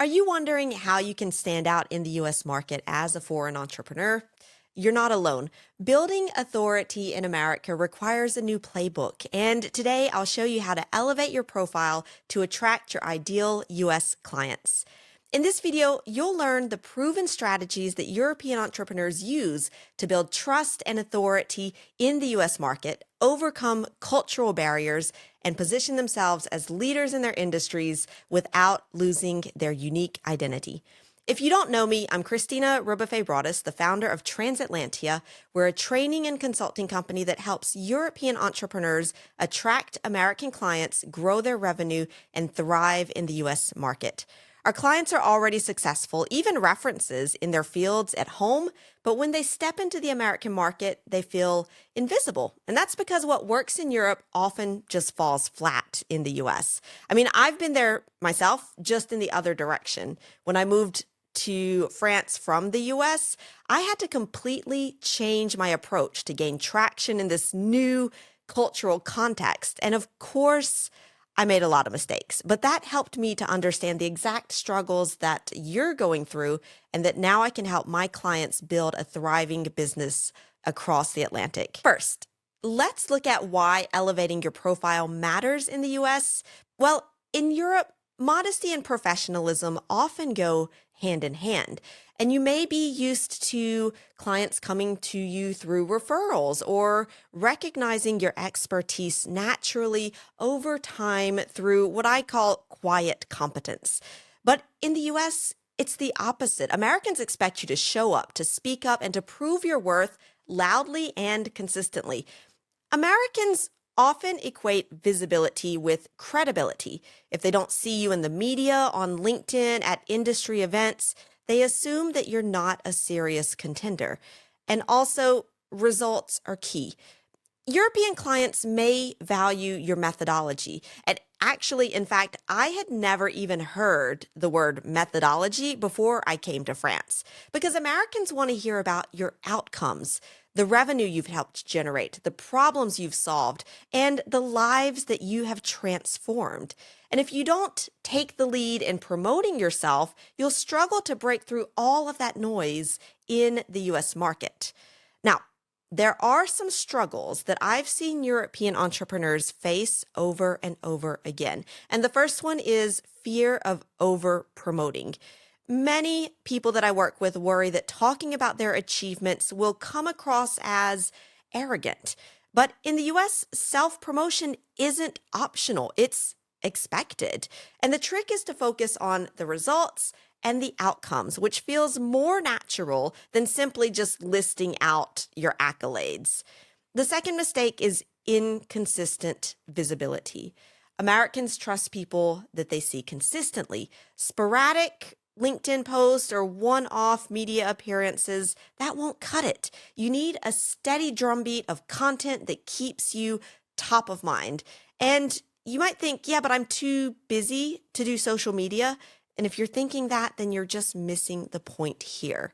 Are you wondering how you can stand out in the US market as a foreign entrepreneur? You're not alone. Building authority in America requires a new playbook, and today I'll show you how to elevate your profile to attract your ideal US clients. In this video, you'll learn the proven strategies that European entrepreneurs use to build trust and authority in the US market, overcome cultural barriers, and position themselves as leaders in their industries without losing their unique identity. If you don't know me, I'm Christina Rebuffet-Broadus, the founder of Transatlantia. We're a training and consulting company that helps European entrepreneurs attract American clients, grow their revenue, and thrive in the US market. Our clients are already successful, even references in their fields at home, but when they step into the American market, they feel invisible. And that's because what works in Europe often just falls flat in the US. I've been there myself, just in the other direction. When I moved to France from the US, I had to completely change my approach to gain traction in this new cultural context. And of course, I made a lot of mistakes, but that helped me to understand the exact struggles that you're going through and that now I can help my clients build a thriving business across the Atlantic. First, let's look at why elevating your profile matters in the US. Well, in Europe, modesty and professionalism often go hand in hand. And you may be used to clients coming to you through referrals or recognizing your expertise naturally over time through what I call quiet competence. But in the US, it's the opposite. Americans expect you to show up, to speak up, and to prove your worth loudly and consistently. Americans often equate visibility with credibility. If they don't see you in the media, on LinkedIn, at industry events, they assume that you're not a serious contender. And also, results are key. European clients may value your methodology. And actually, in fact, I had never even heard the word methodology before I came to France because Americans want to hear about your outcomes, the revenue you've helped generate, the problems you've solved, and the lives that you have transformed. And if you don't take the lead in promoting yourself, you'll struggle to break through all of that noise in the US market. Now, there are some struggles that I've seen European entrepreneurs face over and over again. And the first one is fear of over promoting. Many people that I work with worry that talking about their achievements will come across as arrogant. But in the US, self-promotion isn't optional. It's expected. And the trick is to focus on the results and the outcomes, which feels more natural than simply just listing out your accolades. The second mistake is inconsistent visibility. Americans trust people that they see consistently. Sporadic LinkedIn posts or one-off media appearances, that won't cut it. You need a steady drumbeat of content that keeps you top of mind. And you might think, yeah, but I'm too busy to do social media. And if you're thinking that, then you're just missing the point here.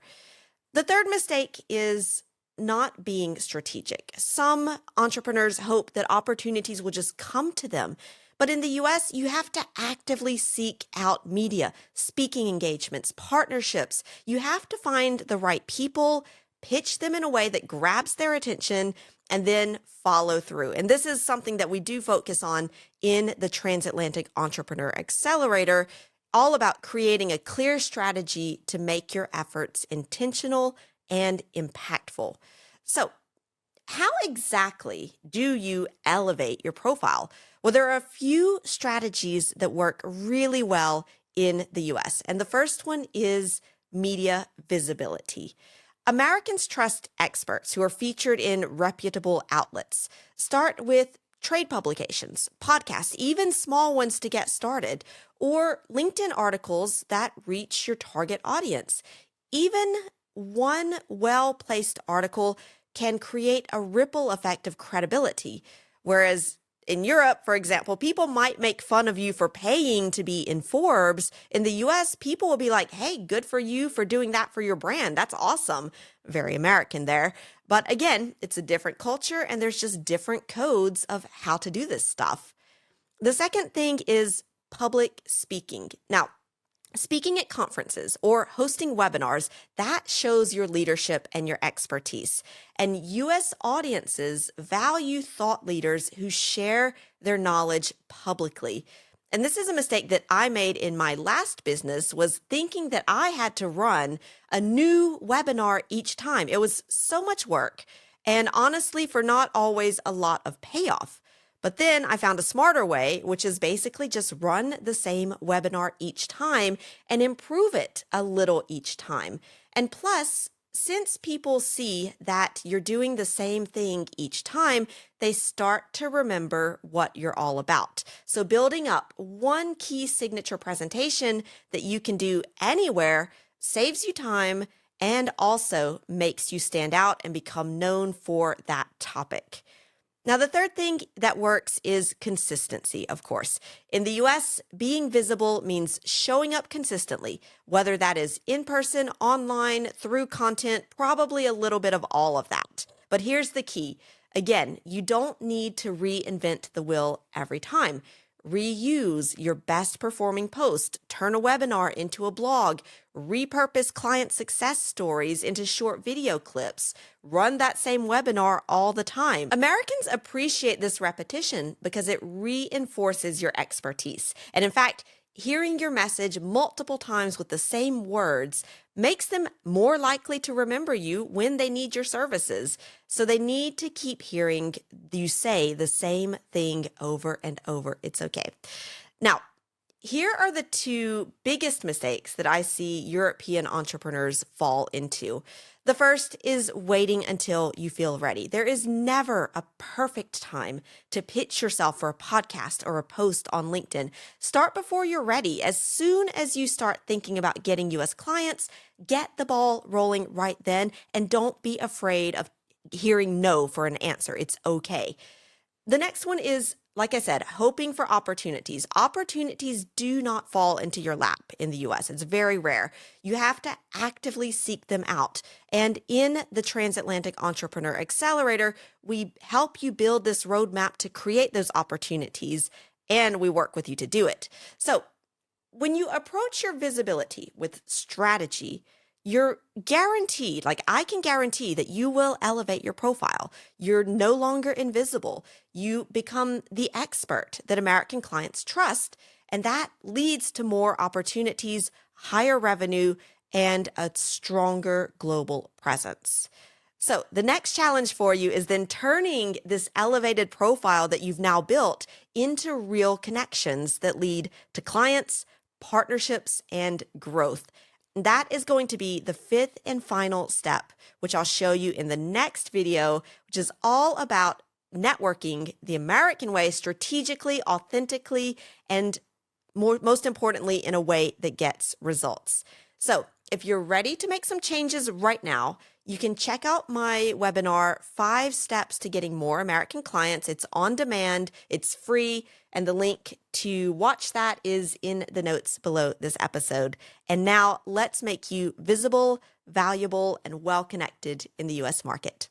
The third mistake is not being strategic. Some entrepreneurs hope that opportunities will just come to them. But in the US, you have to actively seek out media, speaking engagements, partnerships. You have to find the right people, pitch them in a way that grabs their attention, and then follow through. And this is something that we do focus on in the Transatlantic Entrepreneur Accelerator, all about creating a clear strategy to make your efforts intentional and impactful. So, how exactly do you elevate your profile? Well, there are a few strategies that work really well in the US. And the first one is media visibility. Americans trust experts who are featured in reputable outlets. Start with trade publications, podcasts, even small ones to get started, or LinkedIn articles that reach your target audience. Even one well-placed article can create a ripple effect of credibility. Whereas in Europe, for example, people might make fun of you for paying to be in Forbes. In the US, people will be like, hey, good for you for doing that for your brand. That's awesome. Very American there. But again, it's a different culture and there's just different codes of how to do this stuff. The second thing is public speaking. Now, Speaking at conferences or hosting webinars, that shows your leadership and your expertise. And US audiences value thought leaders who share their knowledge publicly. And this is a mistake that I made in my last business, was thinking that I had to run a new webinar each time. It was so much work, and honestly, for not always a lot of payoff. But then I found a smarter way, which is basically just run the same webinar each time and improve it a little each time. And plus, since people see that you're doing the same thing each time, they start to remember what you're all about. So building up one key signature presentation that you can do anywhere saves you time and also makes you stand out and become known for that topic. Now, the third thing that works is consistency, of course. In the US, being visible means showing up consistently, whether that is in person, online, through content, probably a little bit of all of that. But here's the key. Again, you don't need to reinvent the wheel every time. Reuse your best performing post, turn a webinar into a blog, repurpose client success stories into short video clips, run that same webinar all the time. Americans appreciate this repetition because it reinforces your expertise. And in fact, hearing your message multiple times with the same words makes them more likely to remember you when they need your services. So they need to keep hearing you say the same thing over and over. It's okay. Now, here are the two biggest mistakes that I see European entrepreneurs fall into. The first is waiting until you feel ready. There is never a perfect time to pitch yourself for a podcast or a post on LinkedIn. Start before you're ready. As soon as you start thinking about getting US clients, get the ball rolling right then, and don't be afraid of hearing no for an answer. It's okay. The next one is, like I said, hoping for opportunities. Opportunities do not fall into your lap in the US. It's very rare. You have to actively seek them out. And in the Transatlantic Entrepreneur Accelerator, we help you build this roadmap to create those opportunities, and we work with you to do it. So when you approach your visibility with strategy, you're guaranteed, like I can guarantee that you will elevate your profile. You're no longer invisible. You become the expert that American clients trust, and that leads to more opportunities, higher revenue, and a stronger global presence. So the next challenge for you is then turning this elevated profile that you've now built into real connections that lead to clients, partnerships, and growth. That is going to be the fifth and final step, which I'll show you in the next video, which is all about networking the American way, strategically, authentically, and most importantly, in a way that gets results. So if you're ready to make some changes right now, you can check out my webinar, 5 Steps to Getting More American Clients. It's on demand, it's free, and the link to watch that is in the notes below this episode. And now let's make you visible, valuable, and well-connected in the US market.